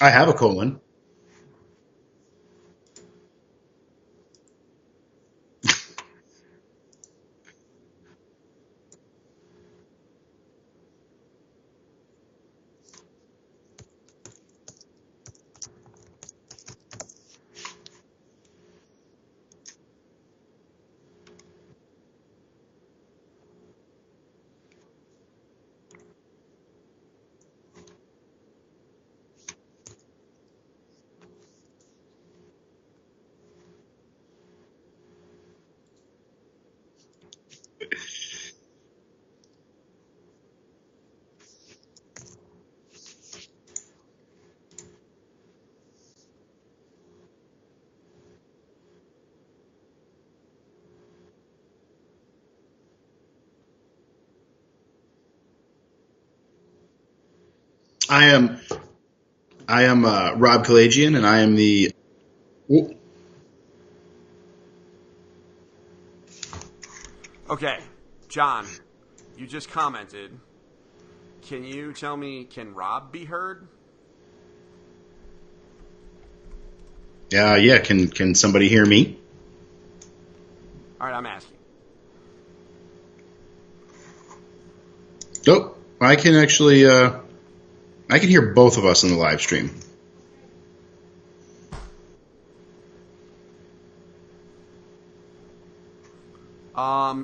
I have a colon. I am Rob Kalajian, and I am the. Okay, John, you just commented. Can you tell me, can Rob be heard? Yeah. Can somebody hear me? All right, I'm asking. Nope. I can actually. I can hear both of us in the live stream.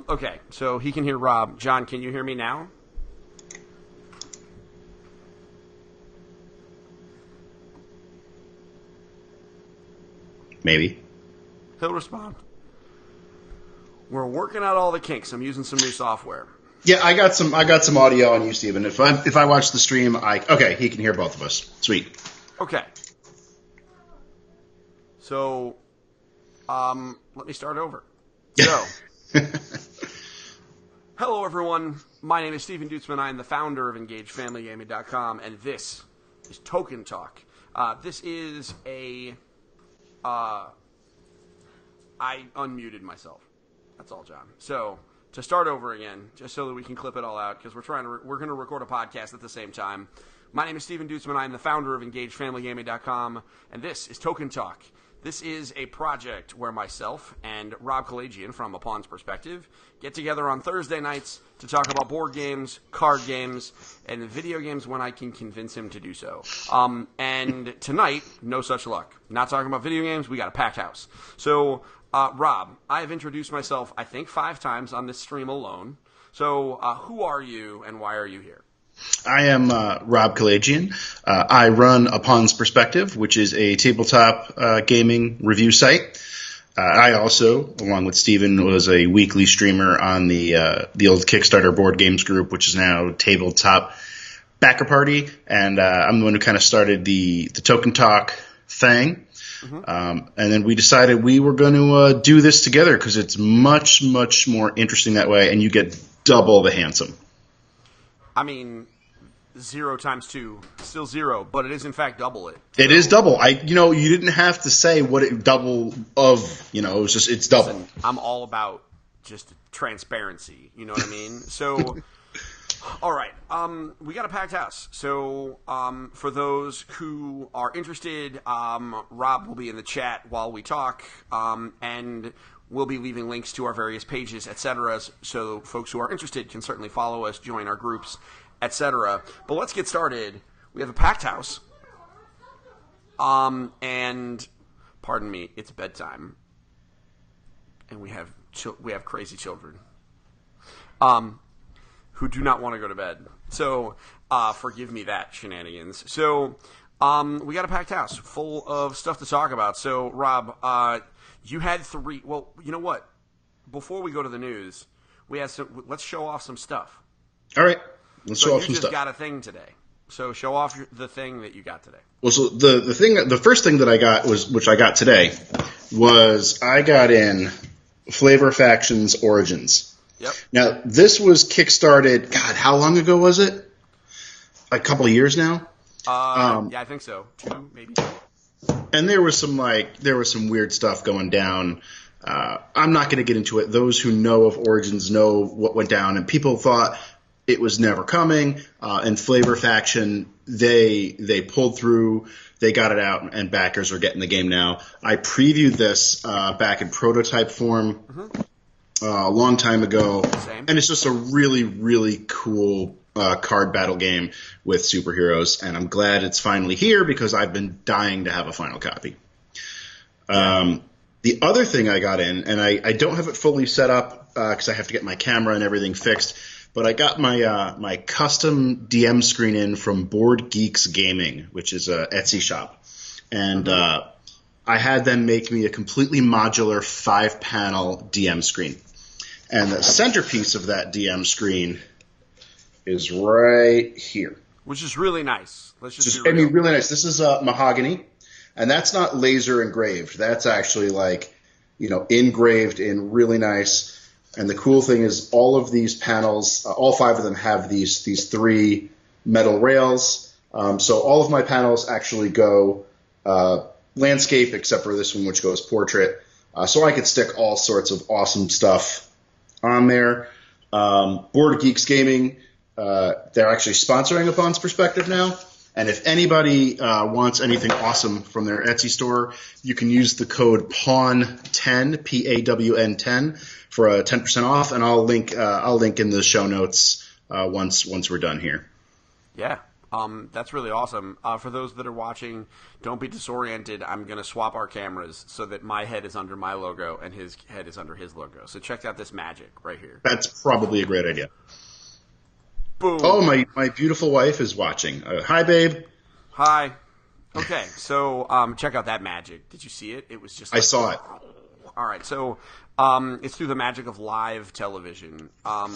Okay, so he can hear Rob. John, can you hear me now? Maybe. He'll respond. We're working out all the kinks. I'm using some new software. Yeah, I got some audio on you, Steven. If I watch the stream, okay, he can hear both of us. Sweet. Okay. So, let me start over. So, hello everyone. My name is Steven Dutzman. I am the founder of EngageFamilyGaming.com, and this is Token Talk. This is a I unmuted myself. That's all, John. So, to start over again, just so that we can clip it all out, because we're going to record a podcast at the same time. My name is Steven Dutzman. I am the founder of EngageFamilyGaming.com, and this is Token Talk. This is a project where myself and Rob Kalajian from A Pawn's Perspective get together on Thursday nights to talk about board games, card games, and video games when I can convince him to do so. And tonight, no such luck. Not talking about video games. We got a packed house. So, Rob, I have introduced myself, I think, 5 times on this stream alone. So, who are you and why are you here? I am Rob Kalajian. I run A Pawn's Perspective, which is a tabletop gaming review site. I also, along with Steven, was a weekly streamer on the old Kickstarter board games group, which is now Tabletop Backer Party, and I'm the one who kind of started the Token Talk thing. Mm-hmm. And then we decided we were going to do this together because it's much, much more interesting that way, and you get double the handsome. I mean, 0 times 2, still 0, but it is in fact double it. It is double. You didn't have to say what it double of. It was just it's double. Listen, I'm all about just transparency. You know what I mean? So, all right, we got a packed house. So, for those who are interested, Rob will be in the chat while we talk, and we'll be leaving links to our various pages, etc., so folks who are interested can certainly follow us, join our groups, etc. But let's get started. We have a packed house. And, pardon me, it's bedtime. And we have crazy children who do not want to go to bed. So, forgive me that shenanigans. So, we got a packed house full of stuff to talk about. So, Rob, you had 3. Well, you know what? Before we go to the news, let's show off some stuff. All right, let's show off some stuff. You just got a thing today, so show off the thing that you got today. Well, so the first thing that I got which I got today, was I got in Flavor Factions Origins. Yep. Now this was kickstarted. God, how long ago was it? A couple of years now. Yeah, I think so. 2, maybe. And there was some weird stuff going down. I'm not going to get into it. Those who know of Origins know what went down, and people thought it was never coming. And Flavor Faction, they pulled through. They got it out, and backers are getting the game now. I previewed this back in prototype form a long time ago, Same. and it's just a really, really cool card battle game with superheroes, and I'm glad it's finally here because I've been dying to have a final copy. The other thing I got in, and I don't have it fully set up because I have to get my camera and everything fixed, but I got my custom DM screen in from Board Geeks Gaming, which is a Etsy shop. And I had them make me a completely modular 5-panel DM screen. And the centerpiece of that DM screen is right here. Which is really nice. Let's just be real. I mean, really nice. This is mahogany. And that's not laser engraved. That's actually engraved in really nice. And the cool thing is all of these panels, all 5 of them have these 3 metal rails. So all of my panels actually go landscape, except for this one, which goes portrait. So I could stick all sorts of awesome stuff on there. Board Geeks Gaming, they're actually sponsoring Upon's Perspective now. And if anybody wants anything awesome from their Etsy store, you can use the code PAWN10, PAWN 10, for a 10% off. And I'll link in the show notes once we're done here. Yeah, that's really awesome. For those that are watching, don't be disoriented. I'm going to swap our cameras so that my head is under my logo and his head is under his logo. So check out this magic right here. That's probably a great idea. Boom. Oh, my beautiful wife is watching. Hi, babe. Hi. Okay, so check out that magic. Did you see it? It was just. I saw it. All right, so it's through the magic of live television on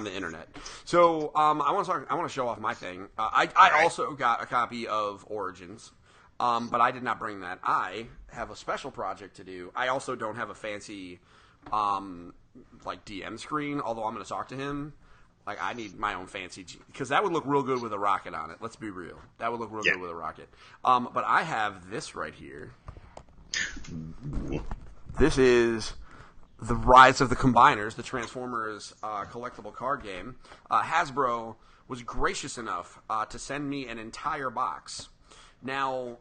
the internet. So I want to show off my thing. I also got a copy of Origins, but I did not bring that. I have a special project to do. I also don't have a fancy DM screen, although I'm going to talk to him. I need my own fancy because that would look real good with a rocket on it. Let's be real. That would look real good with a rocket. But I have this right here. This is the Rise of the Combiners, the Transformers collectible card game. Hasbro was gracious enough to send me an entire box. Now,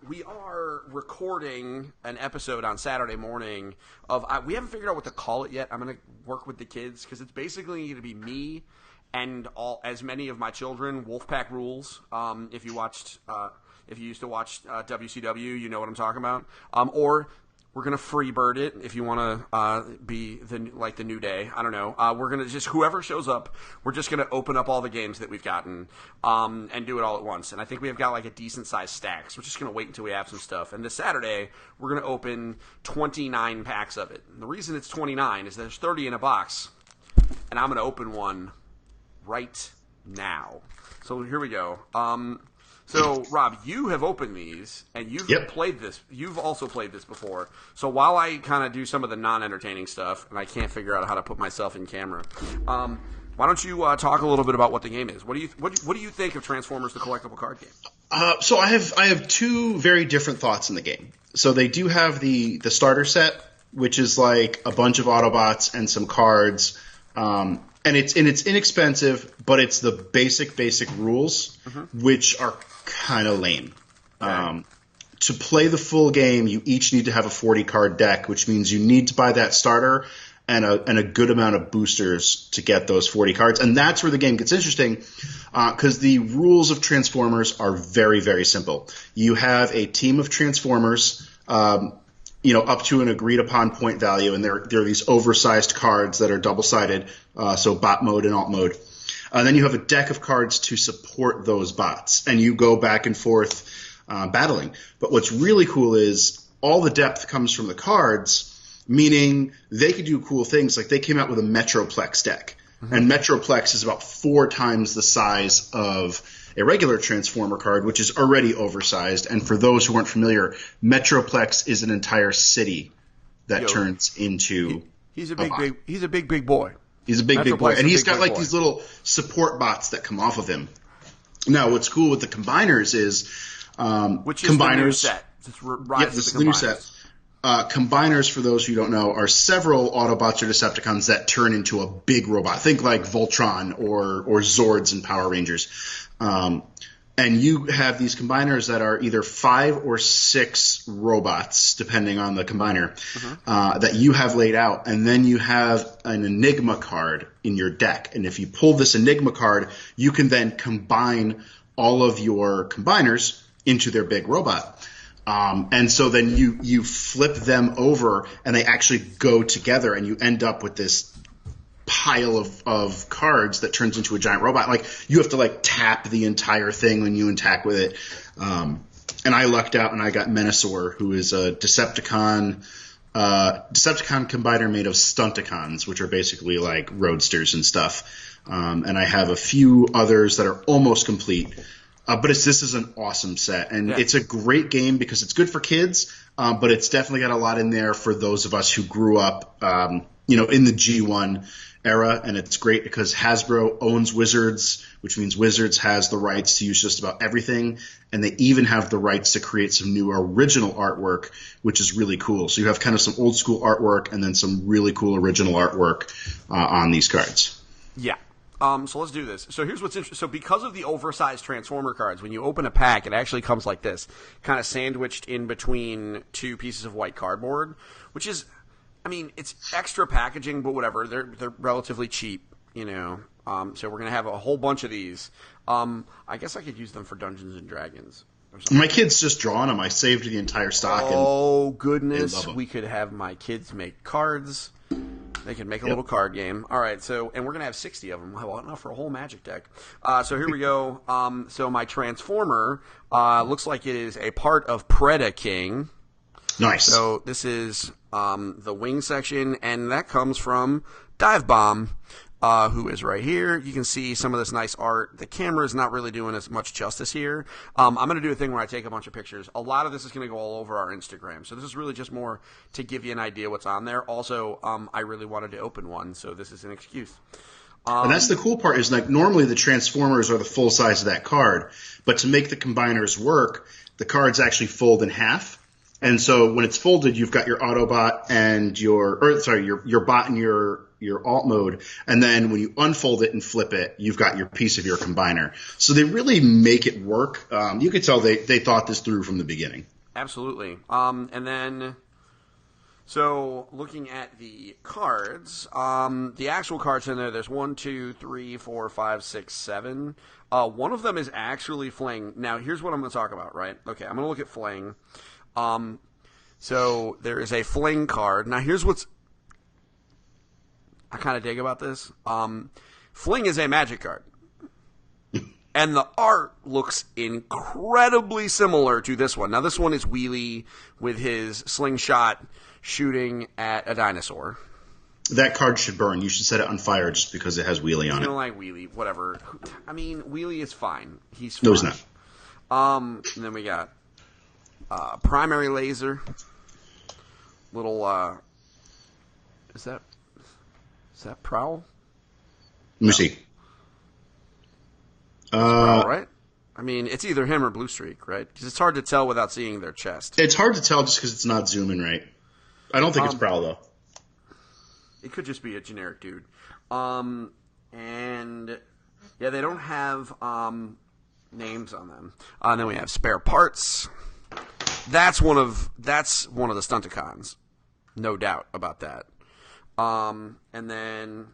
we are recording an episode on Saturday morning of we haven't figured out what to call it yet. I'm going to work with the kids because it's basically going to be me and as many of my children. Wolfpack Rules. If you used to watch WCW, you know what I'm talking about. Or we're going to freebird it if you want to be the New Day. I don't know. We're going to just, whoever shows up, we're just going to open up all the games that we've gotten and do it all at once. And I think we've got a decent-sized stack. So we're just going to wait until we have some stuff. And this Saturday, we're going to open 29 packs of it. And the reason it's 29 is there's 30 in a box. And I'm going to open one right now. So here we go. So, Rob, you have opened these, and you've played this. You've also played this before. So while I kind of do some of the non-entertaining stuff, and I can't figure out how to put myself in camera, why don't you talk a little bit about what the game is? What do you think of Transformers, the collectible card game? So I have 2 very different thoughts in the game. So they do have the starter set, which is a bunch of Autobots and some cards. And it's inexpensive, but it's the basic rules, which are kind of lame. Okay. To play the full game, you each need to have a 40-card deck, which means you need to buy that starter and a good amount of boosters to get those 40 cards. And that's where the game gets interesting, because the rules of Transformers are very, very simple. You have a team of Transformers, up to an agreed-upon point value, and they're these oversized cards that are double-sided, so bot mode and alt mode. And then you have a deck of cards to support those bots, and you go back and forth battling. But what's really cool is all the depth comes from the cards, meaning they could do cool things. Like they came out with a Metroplex deck, and Metroplex is about 4 times the size of a regular Transformer card, which is already oversized. And for those who aren't familiar, Metroplex is an entire city that turns into He's a big boy. He's a big boy. He's a big boy. And he's got these little support bots that come off of him. Now, what's cool with the Combiners is which is the new set. This is the new set. Combiners, for those who don't know, are several Autobots or Decepticons that turn into a big robot. Think like Voltron or Zords in Power Rangers. And you have these combiners that are either 5 or 6 robots, depending on the combiner, that you have laid out. And then you have an Enigma card in your deck. And if you pull this Enigma card, you can then combine all of your combiners into their big robot. And so then you flip them over, and they actually go together, and you end up with this pile of cards that turns into a giant robot. Like, you have to like tap the entire thing when you attack with it. And I lucked out and I got Menasor, who is a Decepticon combiner made of Stunticons, which are basically like roadsters and stuff. And I have a few others that are almost complete. But this is an awesome set, and it's a great game because it's good for kids, but it's definitely got a lot in there for those of us who grew up, in the G1 era, and it's great because Hasbro owns Wizards, which means Wizards has the rights to use just about everything, and they even have the rights to create some new original artwork, which is really cool. So you have kind of some old school artwork and then some really cool original artwork on these cards. Yeah. So let's do this. So here's what's interesting. So because of the oversized Transformer cards, when you open a pack, it actually comes like this, kind of sandwiched in between 2 pieces of white cardboard, which is, I mean, it's extra packaging, but whatever. They're relatively cheap, So we're going to have a whole bunch of these. I guess I could use them for Dungeons and Dragons or something. My kids just drawing them. I saved the entire stock. Oh, goodness. We could have my kids make cards. They can make a little card game. All right, and we're going to have 60 of them. Well, enough for a whole Magic deck. So here we go. So my Transformer looks like it is a part of Predaking. Nice. So this is the wing section, and that comes from Dive Bomb, who is right here. You can see some of this nice art. The camera is not really doing as much justice here. I'm going to do a thing where I take a bunch of pictures. A lot of this is going to go all over our Instagram. So this is really just more to give you an idea what's on there. Also, I really wanted to open one, so this is an excuse. And that's the cool part is, like, normally the Transformers are the full size of that card, but to make the combiners work, the cards actually fold in half. And so when it's folded, you've got your Autobot and your bot and your alt mode, and then when you unfold it and flip it, you've got your piece of your combiner. So they really make it work. You could tell they thought this through from the beginning. Absolutely. And then, so looking at the cards, the actual cards in there, there's 1, 2, 3, 4, 5, 6, 7. One of them is actually Fling. Now, here's what I'm going to talk about, right? Okay, I'm going to look at Fling. So there is a Fling card. Now, here's what's I kind of dig about this. Fling is a Magic card. And the art looks incredibly similar to this one. Now, this one is Wheelie with his slingshot shooting at a dinosaur. That card should burn. You should set it on fire just because it has Wheelie on it. You don't like Wheelie, whatever. I mean, Wheelie is fine. He's fine. No, he's not. And then we got Primary Laser. Little, is that Prowl? Let me see. Prowl, right? I mean, it's either him or Blue Streak, right? Because it's hard to tell without seeing their chest. It's hard to tell just because it's not zooming right. I don't think it's Prowl, though. It could just be a generic dude. And, yeah, they don't have names on them. And then we have Spare Parts. That's one of the Stunticons. No doubt about that. And then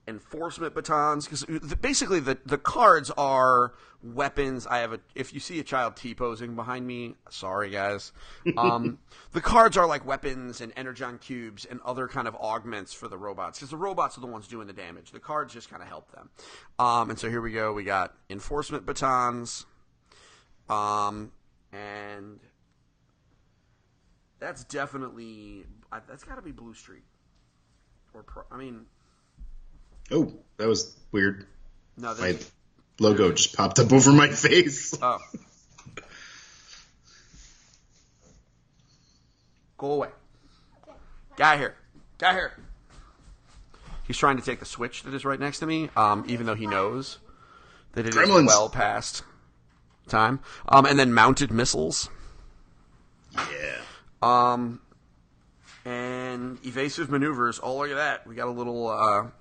Enforcement Batons, because basically the cards are weapons. If you see a child T-posing behind me, sorry guys. The cards are like weapons and energon cubes and other kind of augments for the robots, because the robots are the ones doing the damage. The cards just kind of help them. And so here we go. We got Enforcement Batons. And that's definitely, that's got to be Blue Streak. Oh, that was weird. No, my logo just popped up over my face. Oh. Go away. Guy here. He's trying to take the Switch that is right next to me, even though he knows that it Gremlins. is well past time. And then Mounted Missiles. Yeah. And evasive maneuvers. Oh, look at that. We got a little,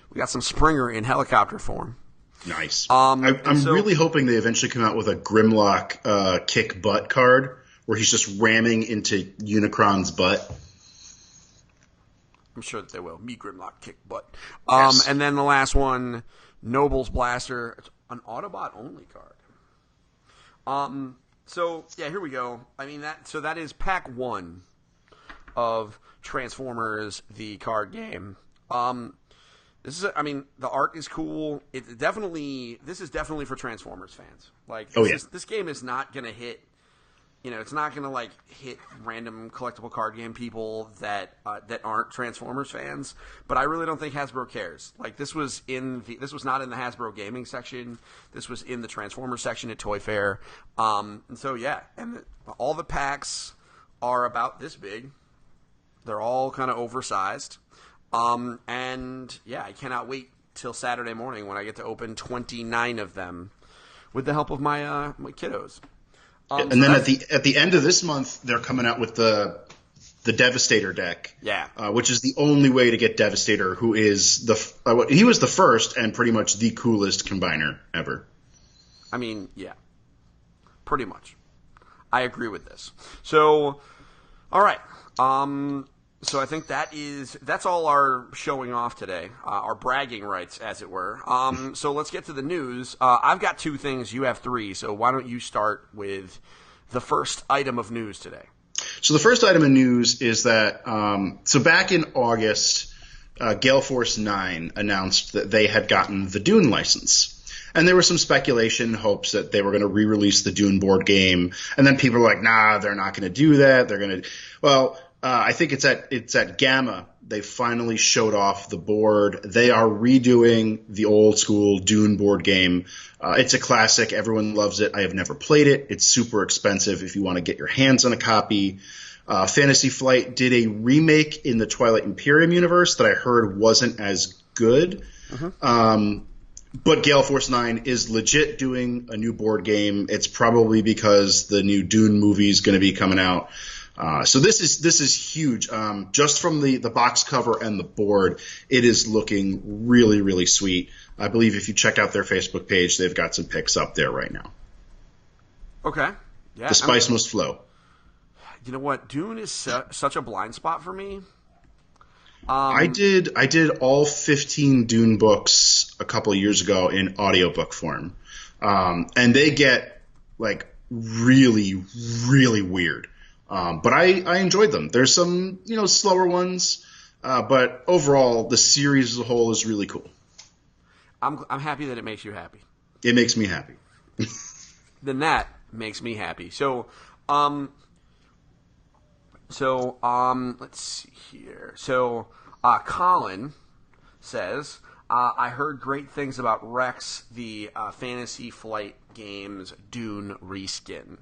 we got some Springer in helicopter form. Nice. I'm really hoping they eventually come out with a Grimlock kick butt card where he's just ramming into Unicron's butt. I'm sure that they will. Me Grimlock kick butt. Yes. And then the last one, Noble's Blaster. It's an Autobot only card. So yeah, here we go. I mean that is pack 1 of Transformers, the card game. This is, the art is cool. This is definitely for Transformers fans. Like, this game is not gonna hit. It's not gonna hit random collectible card game people that aren't Transformers fans. But I really don't think Hasbro cares. Like, this was not in the Hasbro gaming section. This was in the Transformers section at Toy Fair. And so yeah, and all the packs are about this big. They're all kind of oversized. And yeah, I cannot wait till Saturday morning when I get to open 29 of them with the help of my kiddos. And then at the end of this month, they're coming out with the Devastator deck. Yeah. Which is the only way to get Devastator, who is he was the first and pretty much the coolest combiner ever. I mean, yeah. Pretty much. I agree with this. So, all right. So I think that's all our showing off today, our bragging rights, as it were. So let's get to the news. I've got 2 things, you have 3, so why don't you start with the first item of news today? So the first item of news is that, so back in August, Gale Force 9 announced that they had gotten the Dune license. And there was some speculation, hopes that they were going to re-release the Dune board game. And then people were like, nah, they're not going to do that. They're going to, I think it's at Gamma. They finally showed off the board. They are redoing the old school Dune board game. It's a classic. Everyone loves it. I have never played it. It's super expensive if you want to get your hands on a copy. Fantasy Flight did a remake in the Twilight Imperium universe that I heard wasn't as good. But Gale Force 9 is legit doing a new board game. It's probably because the new Dune movie is going to be coming out. So this is huge. Just from the box cover and the board, it is looking really, really sweet. I believe if you check out their Facebook page, they've got some pics up there right now. Okay. Yeah. The spice must flow. You know what? Dune is such a blind spot for me. I did all 15 Dune books a couple of years ago in audiobook form. And they get really, really weird. But I enjoyed them. There's some, slower ones, but overall the series as a whole is really cool. I'm happy that it makes you happy. It makes me happy. Then that makes me happy. So, let's see here. So, Colin says, I heard great things about Rex, the Fantasy Flight Games Dune reskin.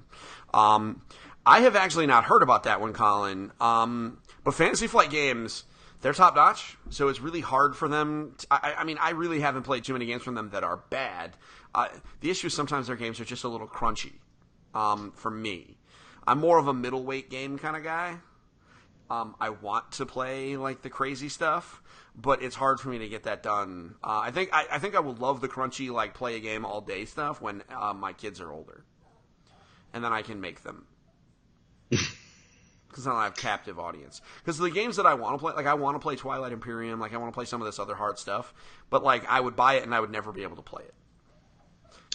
I have actually not heard about that one, Colin. But Fantasy Flight Games, they're top notch, so it's really hard for them. I really haven't played too many games from them that are bad. The issue is sometimes their games are just a little crunchy for me. I'm more of a middleweight game kind of guy. I want to play the crazy stuff, but it's hard for me to get that done. I think I would love the crunchy play a game all day stuff when my kids are older, and then I can make them. Because I don't have captive audience. Because the games that I want to play, I want to play Twilight Imperium, I want to play some of this other hard stuff, but I would buy it and I would never be able to play it.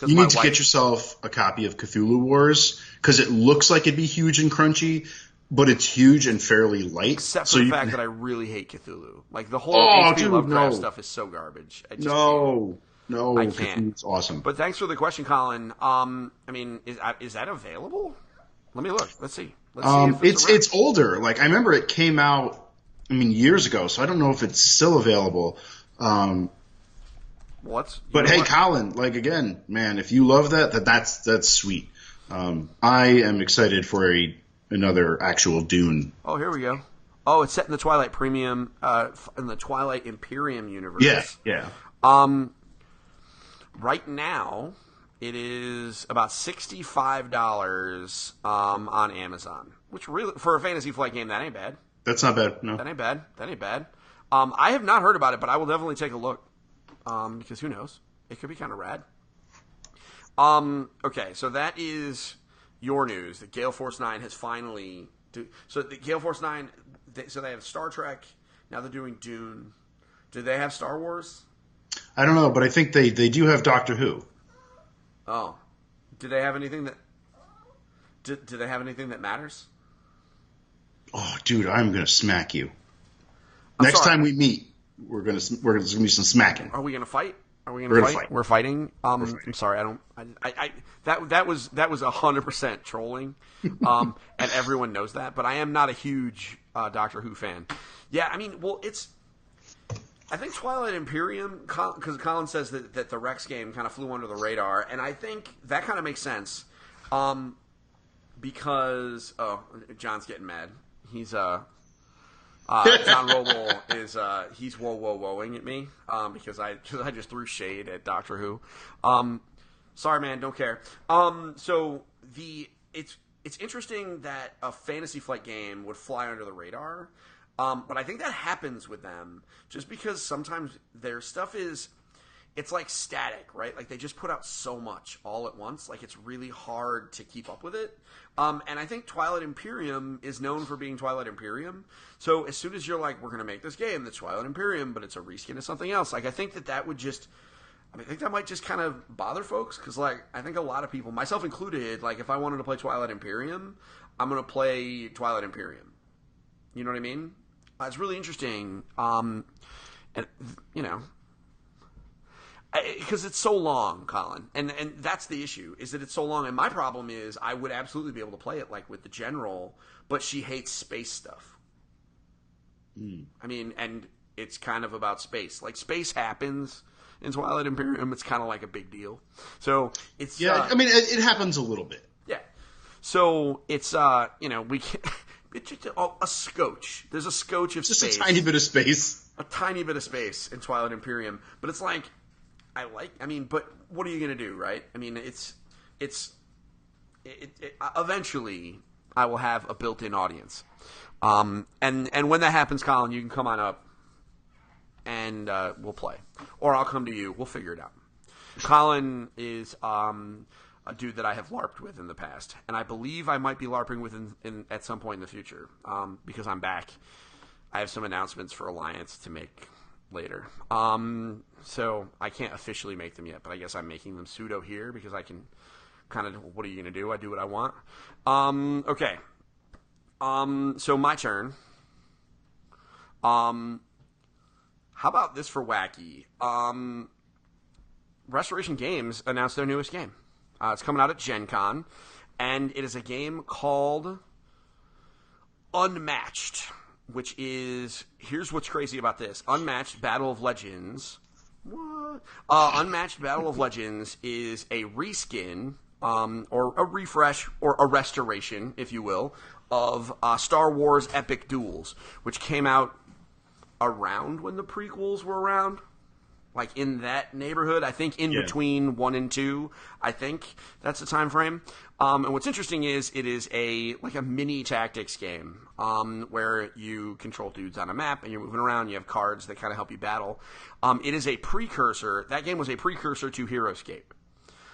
You need to get yourself a copy of Cthulhu Wars, because it looks like it'd be huge and crunchy, but it's huge and fairly light. Except for the fact that I really hate Cthulhu. The whole H.P. Lovecraft stuff is so garbage. I can't. Cthulhu's awesome. But thanks for the question, Colin. Is that available? Let me look. Let's see. It's older. I remember it came out, years ago, so I don't know if it's still available. But hey, Colin, again, man, if you love that's sweet. I am excited for another actual Dune. Oh, here we go. Oh, it's set in the Twilight in the Twilight Imperium universe. Yeah. Right now, it is about $65 on Amazon. which really, for a Fantasy Flight game, that ain't bad. That's not bad. No, That ain't bad. I have not heard about it, but I will definitely take a look. Because who knows? It could be kind of rad. Okay, so that is your news. That Gale Force 9 has finally... So the Gale Force 9... So they have Star Trek. Now they're doing Dune. Do they have Star Wars? I don't know, but I think they do have Doctor Who. Oh. Do they have anything that... Do they have anything that matters? Oh, dude, I'm going to smack you. I'm Next sorry. time we meet, there's going to be some smacking. Are we going to fight? We're gonna fight. We're fighting. We're fighting. I'm sorry. That was 100% trolling. And everyone knows that. But I am not a huge Doctor Who fan. Yeah, I mean, well, I think Twilight Imperium, because Colin says that the Rex game kind of flew under the radar, and I think that kind of makes sense. Because John's getting mad. He's John Roble is he's whoa-whoa-whoaing at me because I just threw shade at Doctor Who. Sorry, man, don't care. So it's interesting that a Fantasy Flight game would fly under the radar, but I think that happens with them just because sometimes their stuff it's like static, right? Like they just put out so much all at once. Like it's really hard to keep up with it. And I think Twilight Imperium is known for being Twilight Imperium. So as soon as you're like, we're going to make this game that's Twilight Imperium, but it's a reskin of something else. Like I think that would just, I think that might just kind of bother folks. Cause like, I think a lot of people, myself included, like if I wanted to play Twilight Imperium, I'm going to play Twilight Imperium. You know what I mean? It's really interesting. And you know, because it's so long, Colin, and that's the issue, is that it's so long. And my problem is I would absolutely be able to play it like with the general, but she hates space stuff. I mean, and it's kind of about space. Like space happens in Twilight Imperium. It's kind of like a big deal. So it's I mean, it happens a little bit. Yeah. So it's we can. It's just a scotch. There's a scotch of Just space. a tiny bit of space. A tiny bit of space in Twilight Imperium, but it's like. But what are you going to do, right? I mean, eventually I will have a built-in audience. And when that happens, Colin, you can come on up and we'll play. Or I'll come to you. We'll figure it out. Colin is a dude that I have LARPed with in the past, and I believe I might be LARPing with at some point in the future because I'm back. I have some announcements for Alliance to make later. So I can't officially make them yet, but I guess I'm making them pseudo here because I can kind of, what are you going to do? I do what I want. Okay. So my turn. How about this for wacky? Restoration Games announced their newest game. It's coming out at Gen Con, and it is a game called Unmatched, which is, here's what's crazy about this. Unmatched Battle of Legends. What? Unmatched Battle of Legends is a reskin, or a refresh, or a restoration, if you will, of Star Wars Epic Duels, which came out around when the prequels were around. Like in that neighborhood, I think between 1 and 2, I think that's the time frame. And what's interesting is it is a mini tactics game where you control dudes on a map and you're moving around. You have cards that kind of help you battle. It is a precursor. That game was a precursor to HeroScape.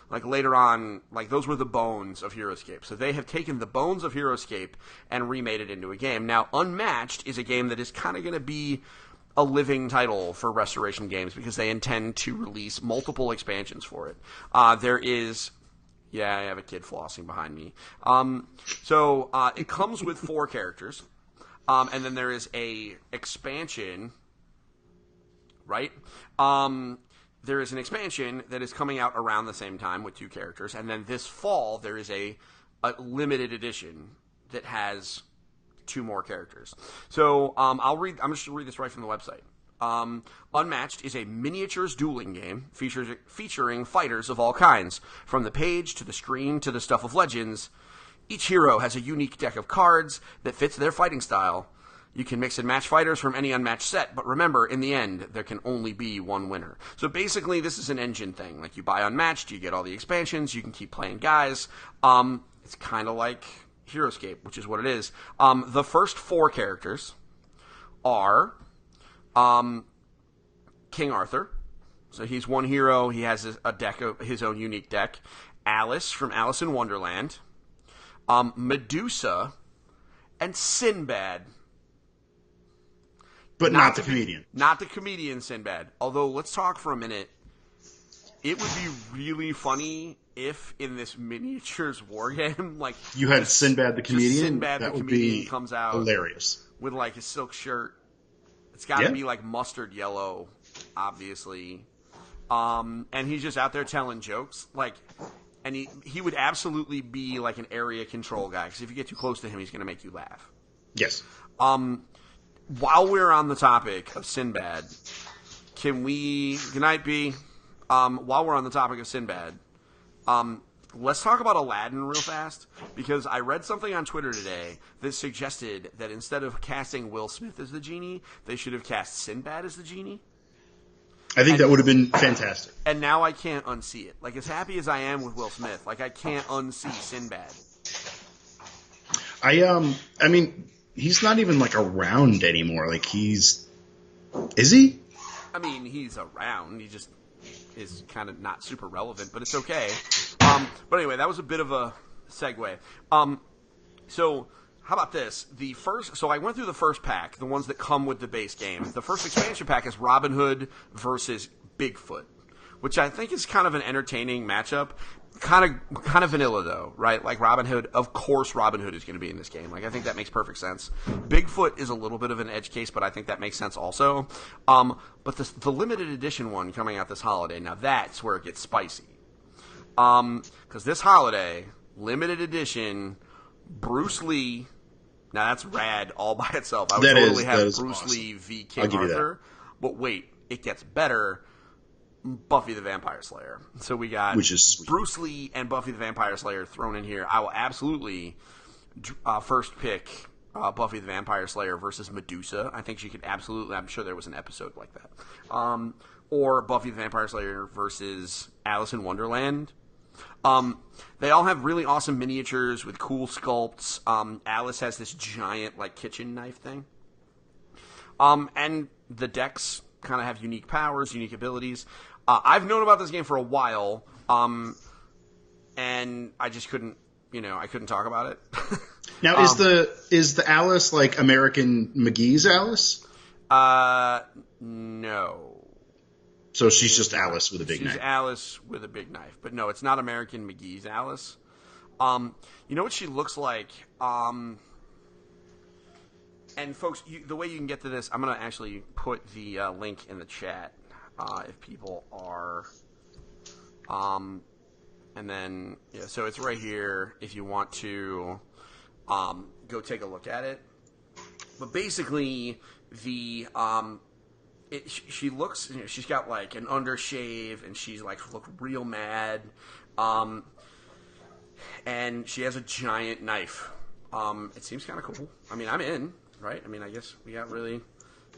Like later on, like those were the bones of HeroScape. So they have taken the bones of HeroScape and remade it into a game. Now, Unmatched is a game that is kind of going to be a living title for Restoration Games because they intend to release multiple expansions for it. There is... Yeah, I have a kid flossing behind me. So it comes with 4 characters. And then there is a expansion, right? There is an expansion that is coming out around the same time with 2 characters. And then this fall, there is a limited edition that has 2 more characters. So I'm just going to read this right from the website. Unmatched is a miniatures dueling game featuring fighters of all kinds. From the page to the screen to the stuff of legends, each hero has a unique deck of cards that fits their fighting style. You can mix and match fighters from any Unmatched set, but remember, in the end, there can only be one winner. So basically, this is an engine thing. Like, you buy Unmatched, you get all the expansions, you can keep playing guys. It's kind of like Heroescape, which is what it is. The first 4 characters are King Arthur. So he's one hero. He has a deck of his own unique deck. Alice from Alice in Wonderland. Medusa. And Sinbad. But not the comedian. Not the comedian Sinbad. Although, let's talk for a minute. It would be really funny if in this miniatures war game, like you had Sinbad the comedian. Sinbad the comedian comes out hilarious with like his silk shirt. It's got to be like mustard yellow, obviously. And he's just out there telling jokes, and he would absolutely be like an area control guy, because if you get too close to him, he's going to make you laugh. Yes. While we're on the topic of Sinbad, can we? Good night, B. While we're on the topic of Sinbad, let's talk about Aladdin real fast, because I read something on Twitter today that suggested that instead of casting Will Smith as the genie, they should have cast Sinbad as the genie. I think that would have been fantastic. And now I can't unsee it. Like, as happy as I am with Will Smith, like, I can't unsee Sinbad. I mean, he's not even, like, around anymore. Like, is he? I mean, he's around. He just is kind of not super relevant, but it's okay. But anyway, that was a bit of a segue. So how about this? So I went through the first pack, the ones that come with the base game. The first expansion pack is Robin Hood versus Bigfoot, which I think is kind of an entertaining matchup. Kind of vanilla though, right? Like Robin Hood, of course Robin Hood is going to be in this game. Like, I think that makes perfect sense. Bigfoot is a little bit of an edge case, but I think that makes sense also. But the limited edition one coming out this holiday, now that's where it gets spicy. Because this holiday, limited edition, Bruce Lee. Now that's rad all by itself. I would totally have Bruce awesome. Lee v. King Arthur. But wait, it gets better. Buffy the Vampire Slayer. So we got Bruce Lee and Buffy the Vampire Slayer thrown in here. I will absolutely first pick Buffy the Vampire Slayer versus Medusa. I think she could absolutely. I'm sure there was an episode like that. Or Buffy the Vampire Slayer versus Alice in Wonderland. They all have really awesome miniatures with cool sculpts. Alice has this giant like kitchen knife thing. And the decks kind of have unique powers, unique abilities. I've known about this game for a while, and I just couldn't talk about it. Now, is the Alice like American McGee's Alice? No. So she's just Alice with a big knife. She's Alice with a big knife. But no, it's not American McGee's Alice. You know what she looks like? And folks, the way you can get to this, I'm going to actually put the link in the chat if people are... and then, yeah, so it's right here if you want to go take a look at it. But basically, she looks, she's got like an undershave, and she's like look real mad, and she has a giant knife. It seems kind of cool. I mean, I'm in, right? I mean, I guess we got really,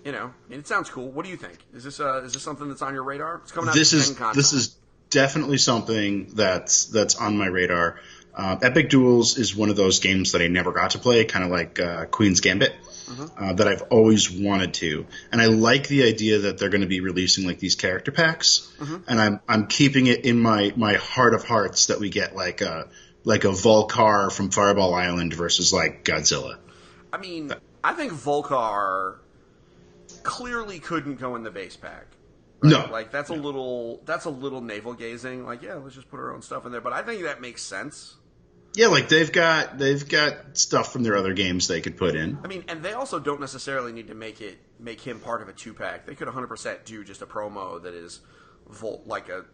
it sounds cool. What do you think? Is this something that's on your radar? It's coming out. This is definitely something that's on my radar. Epic Duels is one of those games that I never got to play, kind of like Queen's Gambit. That I've always wanted to, and I like the idea that they're going to be releasing like these character packs, and I'm keeping it in my heart of hearts that we get like a Volcar from Fireball Island versus like Godzilla. I mean, I think Volcar clearly couldn't go in the base pack. Right? No, like that's a little navel gazing. Like, yeah, let's just put our own stuff in there. But I think that makes sense. Yeah, like they've got stuff from their other games they could put in. I mean, and they also don't necessarily need to make him part of a 2-pack. They could 100% do just a promo that is like a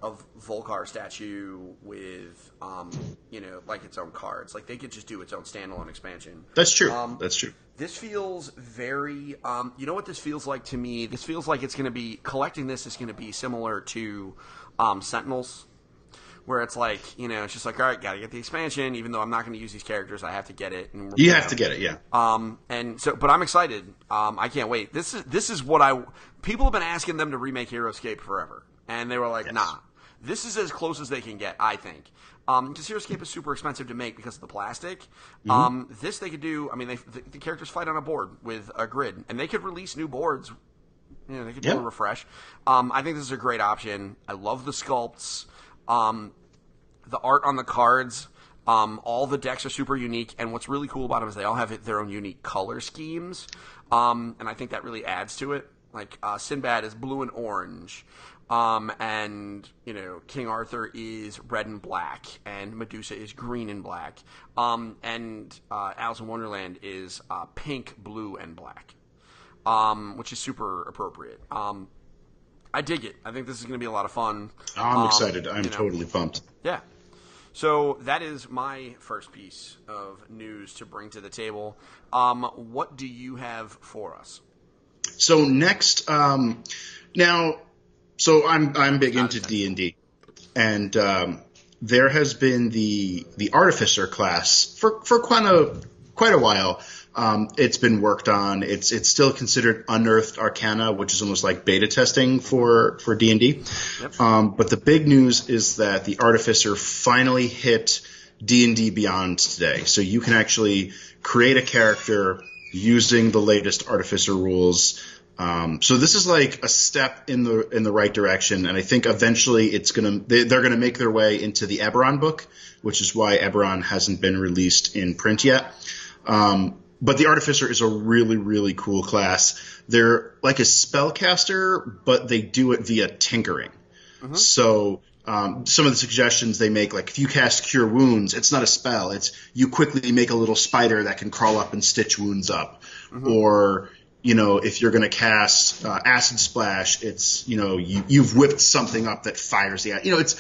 Volcar statue with like its own cards. Like they could just do its own standalone expansion. That's true. That's true. This feels very you know what this feels like to me? This feels like it's going to be collecting this is going to be similar to Sentinels. Where it's like, it's just like, all right, gotta get the expansion. Even though I'm not going to use these characters, I have to get it. And you have to get it, yeah. And so, but I'm excited. I can't wait. This is what people have been asking them to remake Heroescape forever, and they were like, nah. This is as close as they can get, I think. Because Heroescape is super expensive to make because of the plastic. This they could do. I mean, the characters fight on a board with a grid, and they could release new boards. You know, they could do a refresh. I think this is a great option. I love the sculpts. The art on the cards. All the decks are super unique, and what's really cool about them is they all have their own unique color schemes, and I think that really adds to it. Like Sinbad is blue and orange, and King Arthur is red and black, and Medusa is green and black, and Alice in Wonderland is pink, blue, and black, which is super appropriate. I dig it. I think this is going to be a lot of fun. I'm excited. I'm totally pumped. Yeah. So that is my first piece of news to bring to the table. What do you have for us? So next, I'm big into D&D, and there has been the Artificer class for quite a while. It's been worked on. It's still considered unearthed arcana, which is almost like beta testing for D&D. Yep. But the big news is that the Artificer finally hit DnDBeyond today. So you can actually create a character using the latest Artificer rules. So this is like a step in the right direction, and I think eventually they're gonna make their way into the Eberron book, which is why Eberron hasn't been released in print yet. But the Artificer is a really, really cool class. They're like a spellcaster, but they do it via tinkering. Mm-hmm. So some of the suggestions they make, like if you cast Cure Wounds, it's not a spell. It's you quickly make a little spider that can crawl up and stitch wounds up. Mm-hmm. Or, if you're going to cast Acid Splash, it's, you've whipped something up that fires the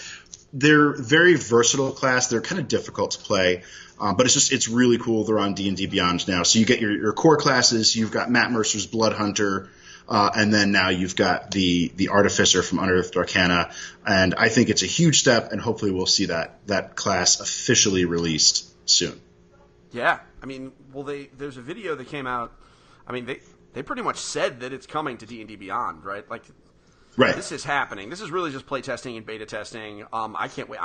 they're very versatile class. They're kind of difficult to play. But it's really cool. They're on D&D Beyond now. So you get your core classes. You've got Matt Mercer's Blood Hunter, and then now you've got the Artificer from Unearthed Arcana. And I think it's a huge step, and hopefully we'll see that class officially released soon. Yeah, there's a video that came out. They pretty much said that it's coming to D&D Beyond, right? Like, right. This is happening. This is really just play testing and beta testing. I can't wait.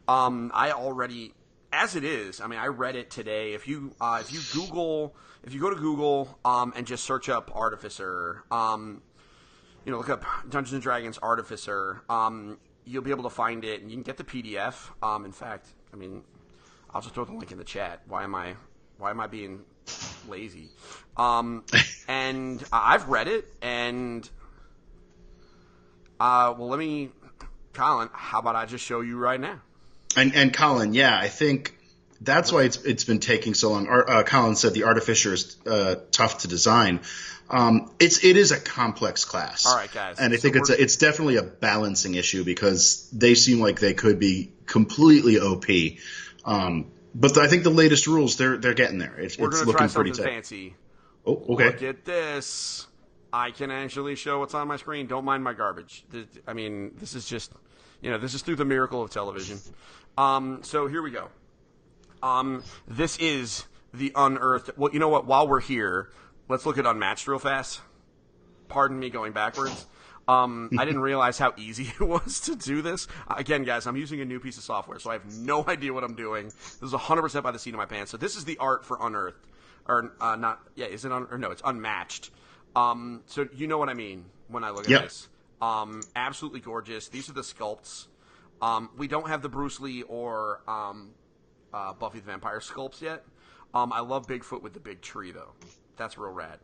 I already. As it is, I read it today. If you go to Google and just search up Artificer, look up Dungeons and Dragons Artificer, you'll be able to find it, and you can get the PDF. In fact, I'll just throw the link in the chat. Why am I being lazy? And I've read it, and Colin, how about I just show you right now? And Colin, yeah, I think that's why it's been taking so long. Colin said the Artificer is tough to design. It is a complex class. All right, guys. And I think it's definitely a balancing issue because they seem like they could be completely OP. But I think the latest rules they're getting there. It's looking pretty tight. Fancy. Oh, okay. Look at this. I can actually show what's on my screen. Don't mind my garbage. This is just. This is through the miracle of television. So here we go. This is the unearthed. Well, you know what? While we're here, let's look at Unmatched real fast. Pardon me going backwards. I didn't realize how easy it was to do this. Again, guys, I'm using a new piece of software, so I have no idea what I'm doing. This is 100% by the seat of my pants. So this is the art for Unearthed. Or not. Yeah, is it or no, it's Unmatched. So you know what I mean when I look at this. Absolutely gorgeous. These are the sculpts. We don't have the Bruce Lee or Buffy the Vampire sculpts yet. I love Bigfoot with the big tree, though. That's real rad.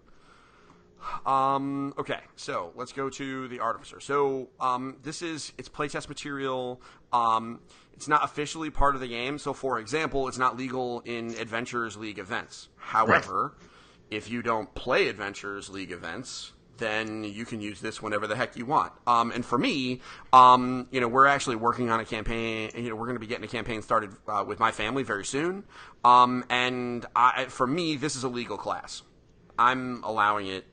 Okay, so let's go to the Artificer. So it's playtest material. It's not officially part of the game. So, for example, it's not legal in Adventures League events. However, if you don't play Adventures League events, then you can use this whenever the heck you want. And for me, we're actually working on a campaign. We're going to be getting a campaign started with my family very soon. For me, this is a legal class. I'm allowing it.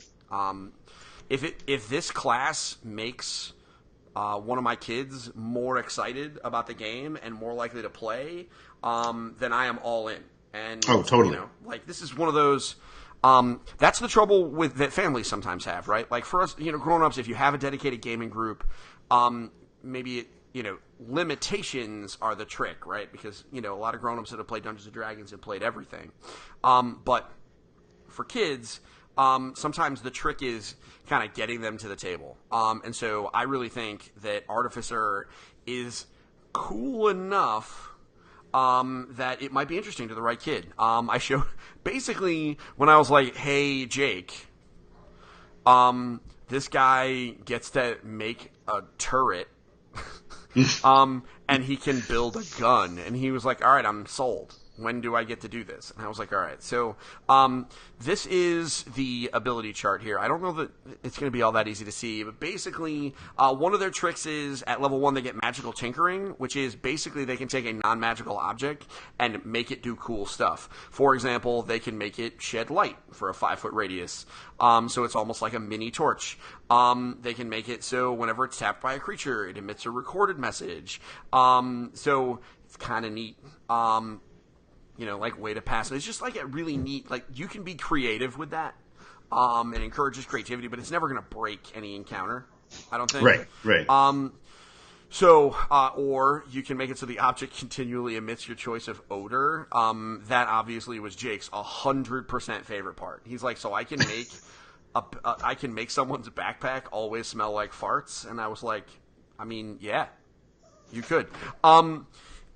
If this class makes one of my kids more excited about the game and more likely to play, then I am all in. And totally. This is one of those. That's the trouble that families sometimes have, right? Like for us, grown-ups, if you have a dedicated gaming group, maybe limitations are the trick, right? Because, a lot of grown-ups that have played Dungeons & Dragons have played everything. But for kids, sometimes the trick is kind of getting them to the table. And so I really think that Artificer is cool enough that it might be interesting to the right kid. I showed, basically, when I was like, hey, Jake, this guy gets to make a turret, and he can build a gun. And he was like, all right, I'm sold. When do I get to do this? And I was like, all right. So this is the ability chart here. I don't know that it's going to be all that easy to see, but basically one of their tricks is at level 1 they get magical tinkering, which is basically they can take a non-magical object and make it do cool stuff. For example, they can make it shed light for a 5-foot radius, so it's almost like a mini torch. They can make it so whenever it's tapped by a creature, it emits a recorded message. So it's kind of neat. Like way to pass it. It's just like a really neat, like you can be creative with that. It encourages creativity, but it's never going to break any encounter, I don't think. Right. Or you can make it so the object continually emits your choice of odor. That obviously was Jake's 100% favorite part. He's like, so I can make I can make someone's backpack always smell like farts, and I was like, I mean, yeah, you could.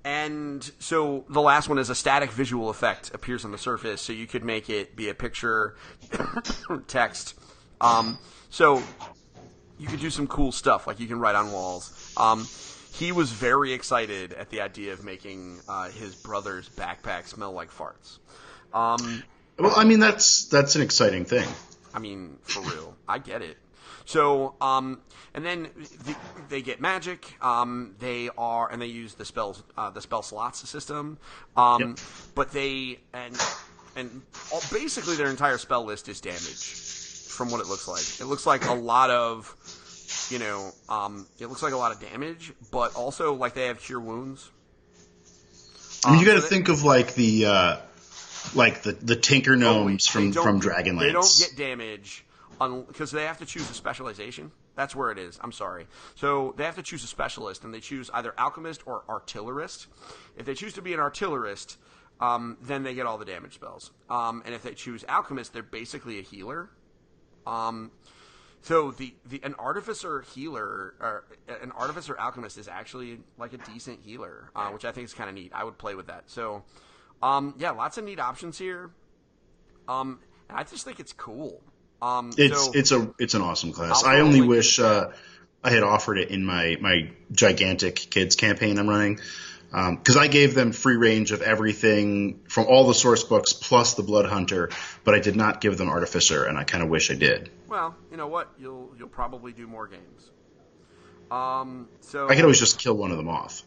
And so the last one is a static visual effect appears on the surface, so you could make it be a picture, text. So you could do some cool stuff, like you can write on walls. He was very excited at the idea of making his brother's backpack smell like farts. Well, I mean, that's an exciting thing. I mean, for real. I get it. So, and then they get magic. They use the spell slots system. Yep. But basically their entire spell list is damage, from what it looks like. It looks like a lot of, damage, but also like they have cure wounds. I mean, you got to think of like the Tinker Gnomes from Dragonlance. They don't get damage. Because they have to choose a specialization. That's where it is. I'm sorry. So they have to choose a specialist, and they choose either alchemist or artillerist. If they choose to be an artillerist, then they get all the damage spells. And if they choose alchemist, they're basically a healer. So an artificer healer or an artificer alchemist is actually like a decent healer, which I think is kind of neat. I would play with that. So lots of neat options here. And I just think it's cool. It's an awesome class. I only wish I had offered it in my gigantic kids campaign I'm running, because I gave them free range of everything from all the source books plus the Blood Hunter, but I did not give them Artificer, and I kind of wish I did. Well, you know what? You'll probably do more games. So I could always just kill one of them off,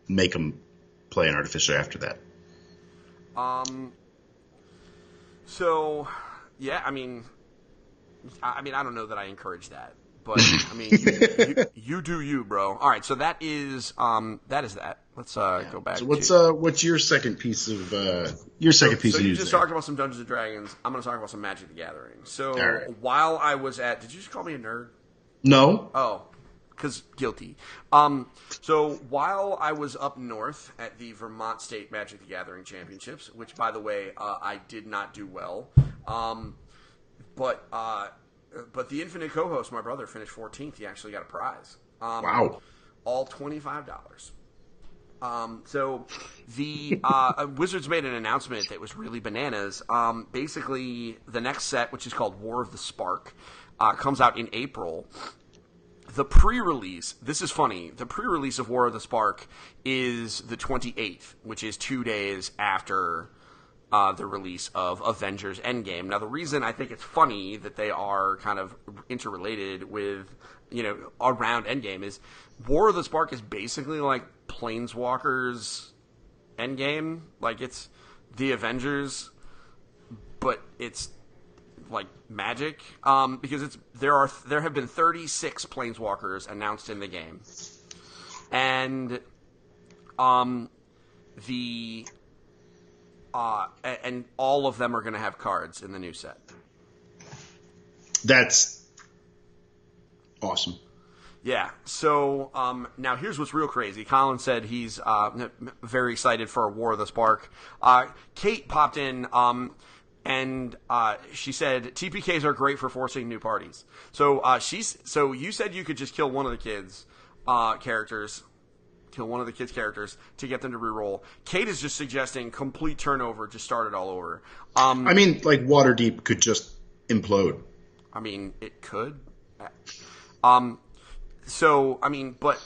make them play an Artificer after that. So yeah, I mean, I don't know that I encourage that, but I mean, you do you, bro. All right, so that is that. Let's go back. So what's your second piece of news? So you just talked about some Dungeons and Dragons. I'm going to talk about some Magic the Gathering. So while I was did you just call me a nerd? No. Oh, because guilty. So while I was up north at the Vermont State Magic the Gathering Championships, which by the way I did not do well. But the Infinite co-host, my brother, finished 14th. He actually got a prize. Wow. All $25. So the Wizards made an announcement that was really bananas. Basically, the next set, which is called War of the Spark, comes out in April. The pre-release, this is funny, the pre-release of War of the Spark is the 28th, which is 2 days after the release of Avengers Endgame. Now, the reason I think it's funny that they are kind of interrelated with, around Endgame is War of the Spark is basically like Planeswalker's Endgame. Like, it's the Avengers, but it's like Magic. Because there have been 36 Planeswalkers announced in the game. And and all of them are going to have cards in the new set. That's awesome. Yeah. So now here's what's real crazy. Colin said he's very excited for War of the Spark. Kate popped in and she said TPKs are great for forcing new parties. So so you said you could just kill one of the kids' characters. Kill one of the kids' characters to get them to reroll. Kate is just suggesting complete turnover, just start it all over. I mean, like Waterdeep could just implode. I mean, it could. So, I mean, but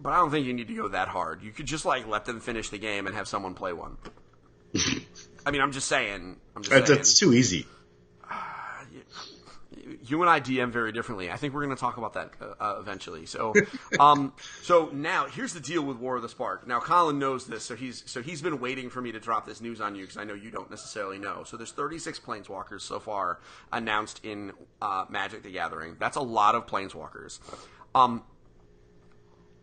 I don't think you need to go that hard. You could just, like, let them finish the game and have someone play one. I mean, I'm just saying. That's too easy. You and I DM very differently. I think we're going to talk about that eventually. So, so now here's the deal with War of the Spark. Now, Colin knows this, so he's been waiting for me to drop this news on you because I know you don't necessarily know. So there's 36 Planeswalkers so far announced in Magic: The Gathering. That's a lot of Planeswalkers.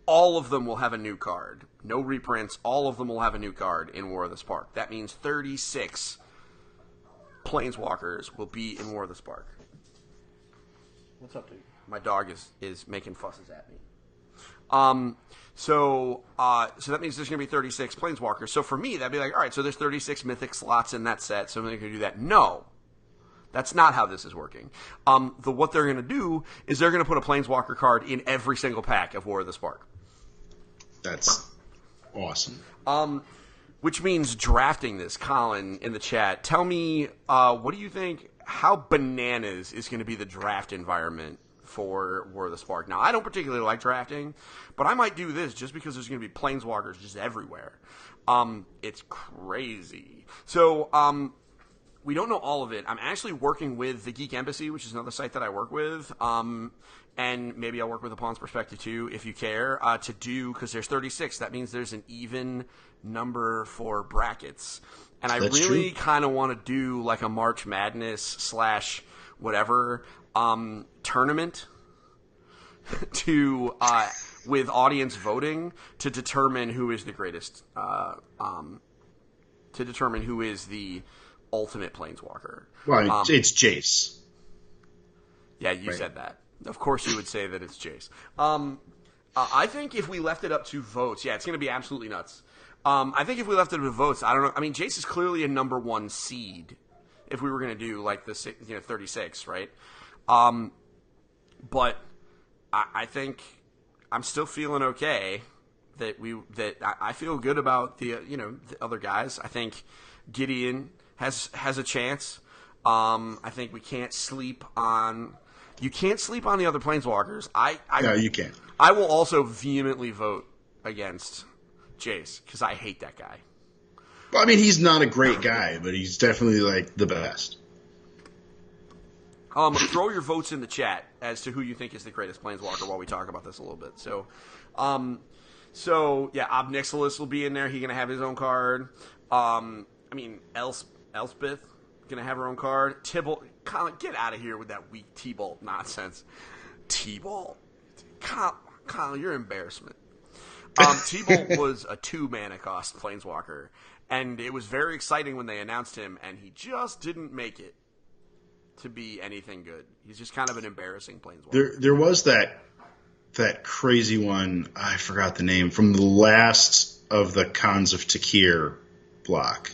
All of them will have a new card. No reprints. All of them will have a new card in War of the Spark. That means 36 Planeswalkers will be in War of the Spark. What's up, dude? My dog is making fusses at me. So that means there's going to be 36 Planeswalkers. So for me, that'd be like, all right, so there's 36 Mythic slots in that set, so they're going to do that. No. That's not how this is working. What they're going to do is they're going to put a Planeswalker card in every single pack of War of the Spark. That's awesome. Which means drafting this, Colin, in the chat. Tell me, what do you think, how bananas is going to be the draft environment for War of the Spark? Now, I don't particularly like drafting, but I might do this just because there's going to be Planeswalkers just everywhere. It's crazy. So, we don't know all of it. I'm actually working with the Geek Embassy, which is another site that I work with. And maybe I'll work with a Pawn's Perspective too, if you care, to do, because there's 36. That means there's an even number for brackets. And I really kind of want to do like a March Madness / whatever tournament to with audience voting to determine who is the greatest, to determine who is the ultimate Planeswalker. Well, it's Jace. Yeah, you said that. Of course you would say that it's Jace. I think if we left it up to votes, yeah, it's going to be absolutely nuts. I think if we left it up to votes, I don't know. I mean, Jace is clearly a number one seed if we were going to do like the 36, right? But I think I'm still feeling okay that I feel good about the the other guys. I think Gideon has a chance. I think we can't sleep on. You can't sleep on the other Planeswalkers. No, you can't. I will also vehemently vote against Jace because I hate that guy. Well, I mean, he's not a great guy, but he's definitely like the best. Throw your votes in the chat as to who you think is the greatest Planeswalker while we talk about this a little bit. So yeah, Ob Nixilis will be in there. He's gonna have his own card. I mean, Elspeth gonna have her own card. Tybalt, Colin, get out of here with that weak T-Bolt nonsense. T-Bolt, Colin, you're an embarrassment. T-Bolt was a 2-mana cost Planeswalker, and it was very exciting when they announced him, and he just didn't make it to be anything good. He's just kind of an embarrassing Planeswalker. There was that crazy one, I forgot the name, from the last of the Khans of Takir block.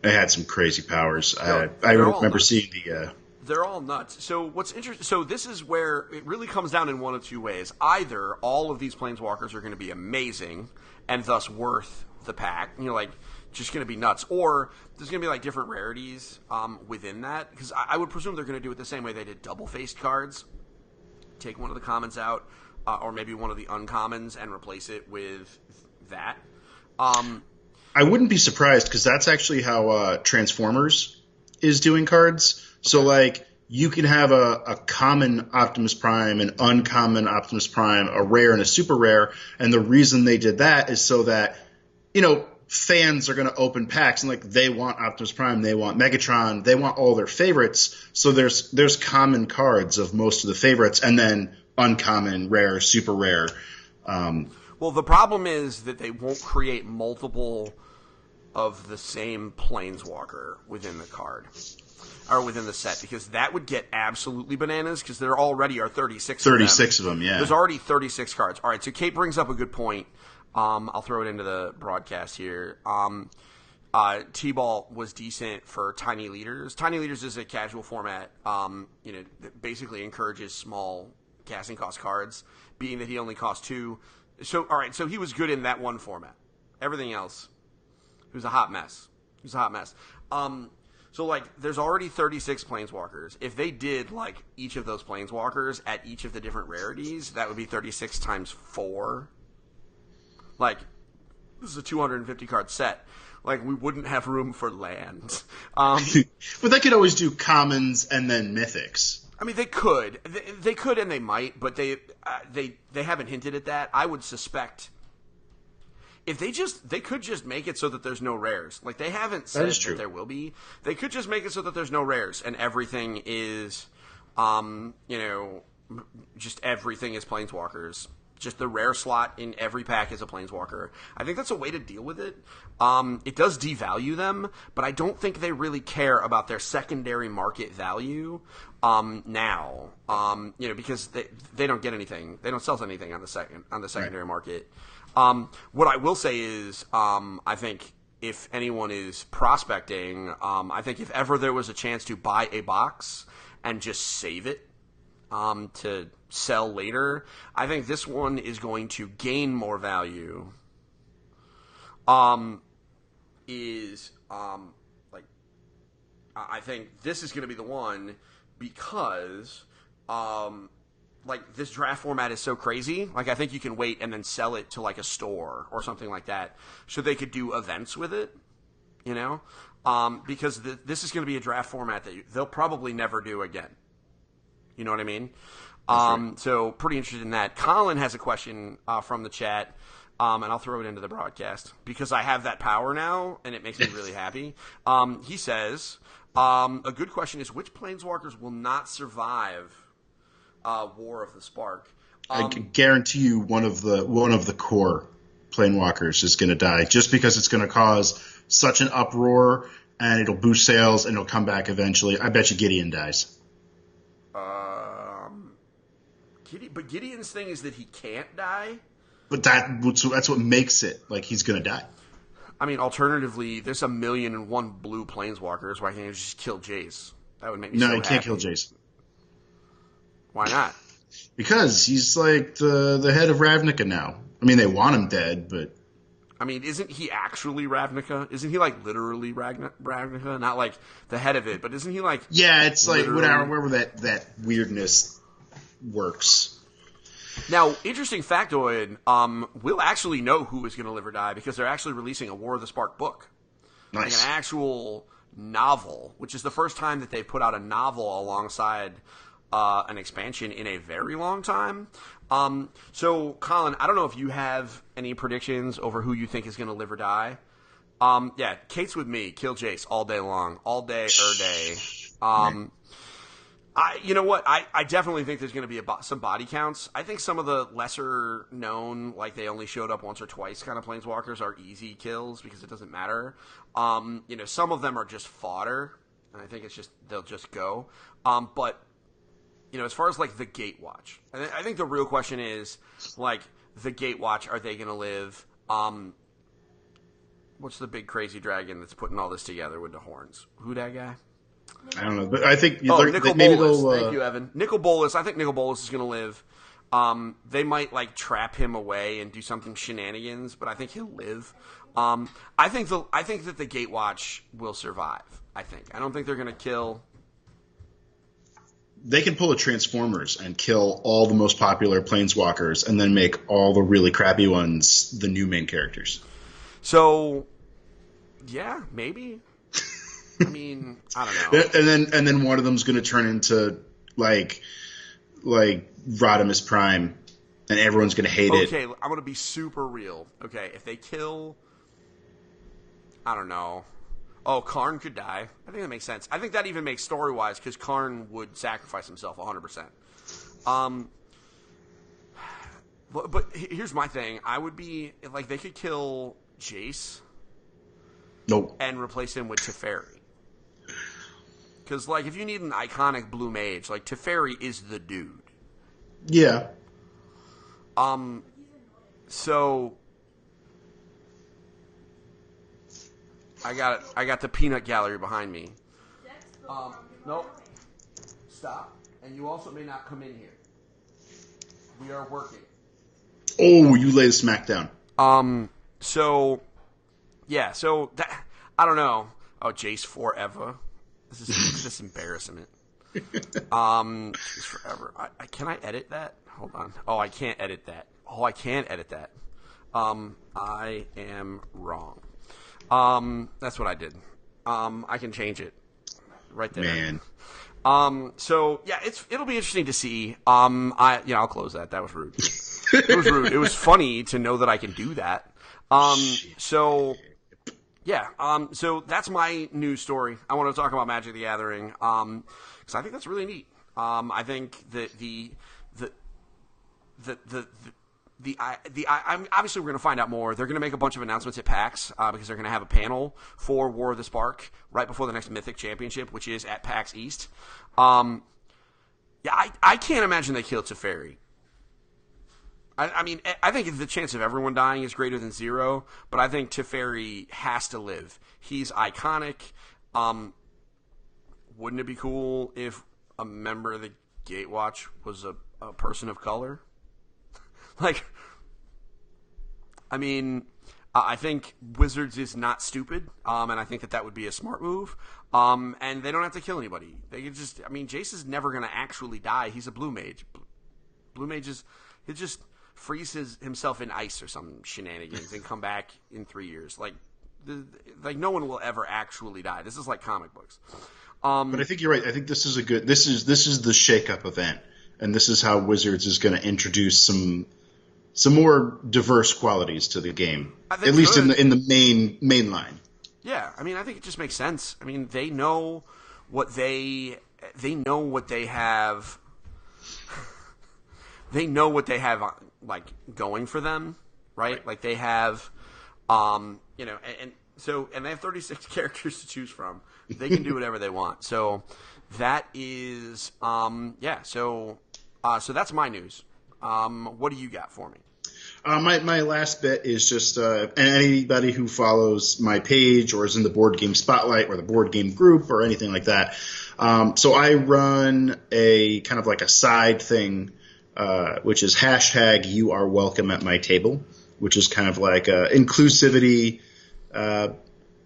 It had some crazy powers. I remember seeing the... They're all nuts. So what's interesting? So this is where it really comes down in one of two ways. Either all of these Planeswalkers are going to be amazing and thus worth the pack, like just going to be nuts, or there's going to be like different rarities within that. Because I would presume they're going to do it the same way they did double-faced cards. Take one of the commons out, or maybe one of the uncommons and replace it with that. I wouldn't be surprised because that's actually how Transformers is doing cards. So, like, you can have a common Optimus Prime, an uncommon Optimus Prime, a rare and a super rare. And the reason they did that is so that, fans are going to open packs and, like, they want Optimus Prime, they want Megatron, they want all their favorites. So there's common cards of most of the favorites and then uncommon, rare, super rare. Well, the problem is that they won't create multiple of the same planeswalker within the card. Or within the set, because that would get absolutely bananas, because there already are 36 36 of them, yeah. There's already 36 cards. All right, so Kate brings up a good point. I'll throw it into the broadcast here. T-Ball was decent for Tiny Leaders. Tiny Leaders is a casual format, that basically encourages small casting cost cards, being that he only costs 2. So, all right, so he was good in that one format. Everything else, he was a hot mess. So, like, there's already 36 Planeswalkers. If they did, like, each of those Planeswalkers at each of the different rarities, that would be 36 times 4. Like, this is a 250-card set. Like, we wouldn't have room for land. But they could always do commons and then mythics. I mean, they could. They could and they might, but they haven't hinted at that. I would suspect... If they could just make it so that there's no rares. Like, they haven't said that there will be. They could just make it so that there's no rares and everything is, just everything is Planeswalkers. Just the rare slot in every pack is a Planeswalker. I think that's a way to deal with it. It does devalue them, but I don't think they really care about their secondary market value now. Because they don't get anything. They don't sell anything on the secondary market. What I will say is, I think if anyone is prospecting, I think if ever there was a chance to buy a box and just save it to sell later, I think this one is going to gain more value. I think this is going to be the one because, like, this draft format is so crazy. Like, I think you can wait and then sell it to, like, a store or something like that so they could do events with it, because this is going to be a draft format that they'll probably never do again. You know what I mean? Right. So pretty interested in that. Colin has a question from the chat, and I'll throw it into the broadcast because I have that power now, and it makes me really happy. He says, a good question is, which Planeswalkers will not survive War of the Spark? I can guarantee you one of the core Planewalkers is going to die, just because it's going to cause such an uproar, and it'll boost sales, and it'll come back eventually. I bet you Gideon dies. But Gideon's thing is that he can't die. But that's what makes it like he's going to die. I mean, alternatively, there's 1,000,001 blue Planeswalkers where I can just kill Jace. That would make me so happy. No, you can't kill Jace. Why not? Because he's like the head of Ravnica now. I mean, they want him dead, but... I mean, isn't he actually Ravnica? Isn't he, like, literally Ravnica? Not, like, the head of it, but isn't he, like... Yeah, it's like, wherever that weirdness works. Now, interesting factoid, we'll actually know who is going to live or die because they're actually releasing a War of the Spark book. Nice. Like an actual novel, which is the first time that they've put out a novel alongside an expansion in a very long time. So, Colin, I don't know if you have any predictions over who you think is going to live or die. Yeah, Kate's with me. Kill Jace all day long. All day, day. You know what? I definitely think there's going to be some body counts. I think some of the lesser known, like they only showed up once or twice kind of Planeswalkers are easy kills because it doesn't matter. Some of them are just fodder, and I think it's just they'll just go. But as far as like the Gatewatch, I think the real question is like the Gatewatch, are they going to live? What's the big crazy dragon that's putting all this together with the horns? Who that guy? I don't know, but I think Nicol Bolas. Thank you, Evan. Nicol Bolas. I think Nicol Bolas is going to live. They might like trap him away and do something shenanigans, but I think he'll live. I think that the Gatewatch will survive. I don't think they're going to kill. They can pull a Transformers and kill all the most popular Planeswalkers, and then make all the really crappy ones the new main characters. So, yeah, maybe. I mean, I don't know. And then one of them's going to turn into like Rodimus Prime, and everyone's going to hate it. Okay, I'm going to be super real. Okay, if they kill, I don't know. Oh, Karn could die. I think that makes sense. I think that even makes story-wise because Karn would sacrifice himself 100%. But here's my thing. I would be like they could kill Jace. Nope. and replace him with Teferi. Because, like, if you need an iconic blue mage, like, Teferi is the dude. Yeah. So I got the peanut gallery behind me. Nope. Stop. And you also may not come in here. We are working. Oh, you lay the smack down. So yeah, so that, I don't know. Oh, Jace forever. This is this embarrassment. Jace forever. Can I edit that? Hold on. Oh, I can't edit that. Oh, I can't edit that. I am wrong. That's what I did. I can change it right there. Man. So yeah, it'll be interesting to see. I'll close that. That was rude. It was rude. It was funny to know that I can do that. So yeah. So that's my news story. I want to talk about Magic the Gathering. Because I think that's really neat. I think that I'm obviously we're going to find out more. They're going to make a bunch of announcements at PAX because they're going to have a panel for War of the Spark right before the next Mythic Championship, which is at PAX East. I can't imagine they kill Teferi. I mean, I think the chance of everyone dying is greater than 0, but I think Teferi has to live. He's iconic. Wouldn't it be cool if a member of the Gatewatch was a person of color? Like, I mean, I think Wizards is not stupid, and I think that would be a smart move. And they don't have to kill anybody. They could just, I mean, Jace is never going to actually die. He's a blue mage. Blue mage he just freezes himself in ice or some shenanigans and come back in 3 years. Like no one will ever actually die. This is like comic books. But I think you're right. I think this is this is the shakeup event, and this is how Wizards is going to introduce some more diverse qualities to the game, at least in the main line. Yeah, I mean, I think it just makes sense. I mean, they know what they have. They know what they have like going for them, right? Like they have, and they have 36 characters to choose from. They can do whatever they want. So that is, So that's my news. What do you got for me? My last bit is just anybody who follows my page or is in the Board Game Spotlight or the Board Game Group or anything like that. So I run a kind of like a side thing, which is hashtag You Are Welcome at My Table, which is kind of like a inclusivity,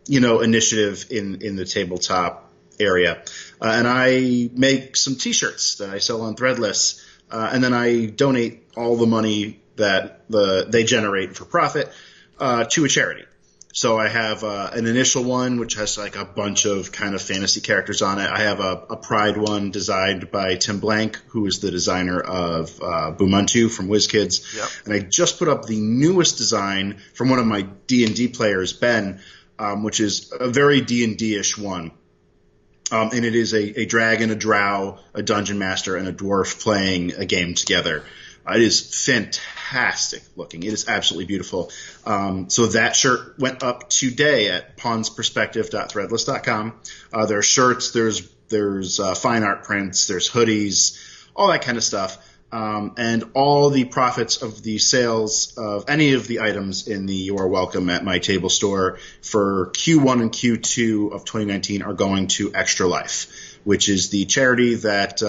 initiative in the tabletop area. And I make some T-shirts that I sell on Threadless, and then I donate all the money that they generate for profit to a charity. So I have an initial one, which has like a bunch of kind of fantasy characters on it. I have a Pride one designed by Tim Blank, who is the designer of Bumuntu from WizKids. Yep. And I just put up the newest design from one of my D&D players, Ben, which is a very D&D-ish one. And it is a dragon, a drow, a dungeon master, and a dwarf playing a game together. It is fantastic looking. It is absolutely beautiful. So that shirt went up today at pawnsperspective.threadless.com. There are shirts, there's fine art prints, there's hoodies, all that kind of stuff. And all the profits of the sales of any of the items in the You Are Welcome at My Table store for Q1 and Q2 of 2019 are going to Extra Life, which is the charity that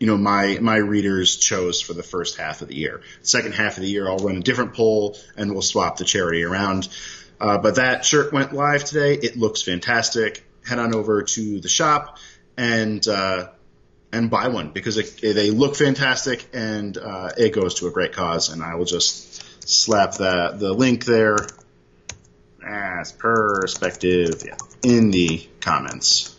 my readers chose for the first half of the year. Second half of the year, I'll run a different poll, and we'll swap the charity around. But that shirt went live today. It looks fantastic. Head on over to the shop and buy one because they look fantastic, and it goes to a great cause. And I will just slap the link there as perspective in the comments.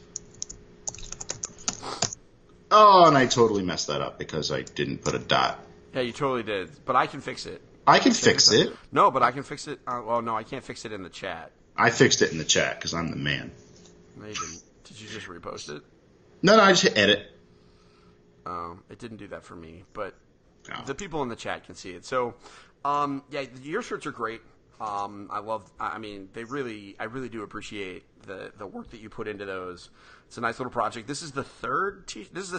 Oh, and I totally messed that up because I didn't put a dot. Yeah, you totally did. But I can fix it. I can fix it. No, but I can fix it. No, I can't fix it in the chat. I fixed it in the chat because I'm the man. No, you didn't. Did you just repost it? No, I just hit edit. It didn't do that for me, but the people in the chat can see it. So, your shirts are great. I mean, I really do appreciate the work that you put into those. It's a nice little project. This is the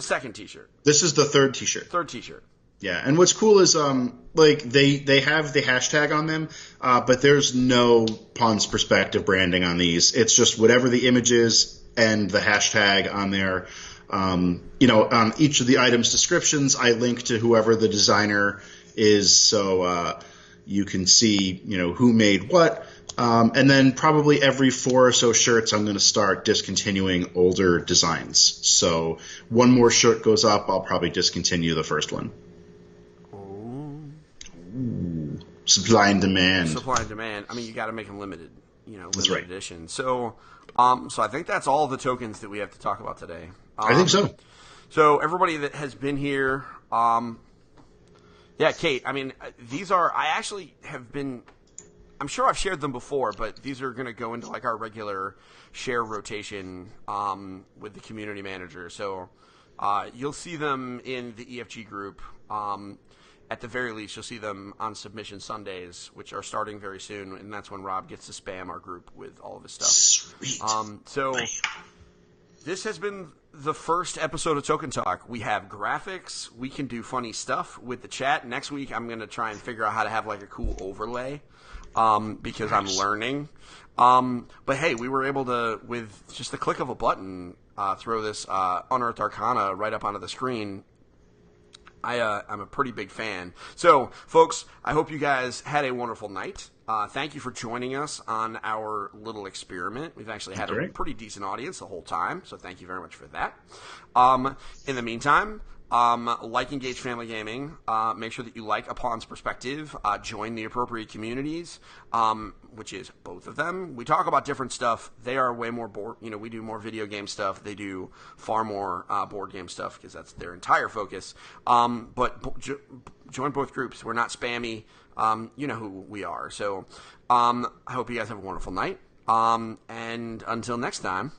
second t-shirt. This is the third t-shirt. Third t-shirt. Yeah, and what's cool is like they have the hashtag on them, but there's no Pawn's Perspective branding on these. It's just whatever the image is and the hashtag on there. On each of the items descriptions, I link to whoever the designer is, so you can see who made what. And then probably every 4 or so shirts, I'm going to start discontinuing older designs. So one more shirt goes up, I'll probably discontinue the first one. Ooh. Supply and demand. Supply and demand. I mean, you got to make them limited. That's limited right. edition. So I think that's all the tokens that we have to talk about today. I think so. So everybody that has been here, Kate. I mean, I'm sure I've shared them before, but these are going to go into like our regular share rotation with the community manager. So you'll see them in the EFG group. At the very least, you'll see them on Submission Sundays, which are starting very soon, and that's when Rob gets to spam our group with all of his stuff. Sweet. This has been the first episode of Token Talk. We have graphics. We can do funny stuff with the chat. Next week, I'm going to try and figure out how to have like a cool overlay because I'm learning. But hey, we were able to, with just the click of a button, throw this Unearthed Arcana right up onto the screen. I'm a pretty big fan. So, folks, I hope you guys had a wonderful night. Thank you for joining us on our little experiment. We've actually had a pretty decent audience the whole time, so thank you very much for that. In the meantime, like Engage Family Gaming, make sure that you like A Pawn's Perspective, join the appropriate communities, which is both of them. We talk about different stuff. They are way more board, we do more video game stuff. They do far more board game stuff because that's their entire focus. But join both groups. We're not spammy. You know who we are. So I hope you guys have a wonderful night. And until next time,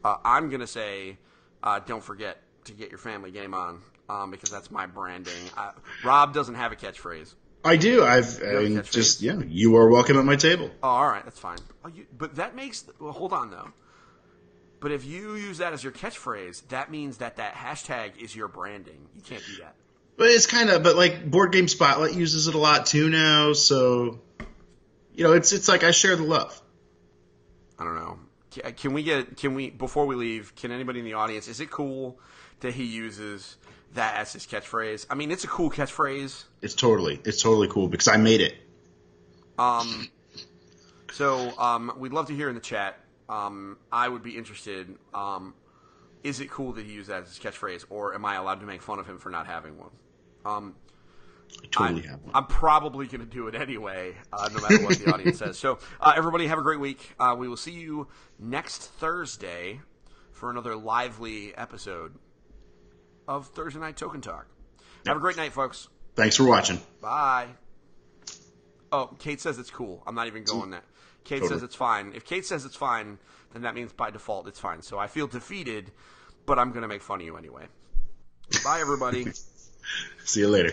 I'm going to say don't forget to get your family game on because that's my branding. Rob doesn't have a catchphrase. I do. You are welcome at my table. Oh, all right, that's fine. But that makes hold on though. But if you use that as your catchphrase, that means that hashtag is your branding. You can't do that. But it's but like Board Game Spotlight uses it a lot too now, so it's like I share the love. I don't know. Can we before we leave, can anybody in the audience, is it cool that he uses that as his catchphrase? I mean, it's a cool catchphrase. It's totally cool because I made it. So we'd love to hear in the chat. I would be interested. Is it cool that he used that as his catchphrase, or am I allowed to make fun of him for not having one? I totally have one. I'm probably going to do it anyway, no matter what the audience says. So everybody have a great week. We will see you next Thursday for another lively episode of Thursday Night Token Talk. Have a great night, folks. Thanks for watching. Bye. Oh, Kate says it's cool. I'm not even going there. Kate says it's fine. If Kate says it's fine, then that means by default it's fine. So I feel defeated, but I'm going to make fun of you anyway. Bye, everybody. See you later.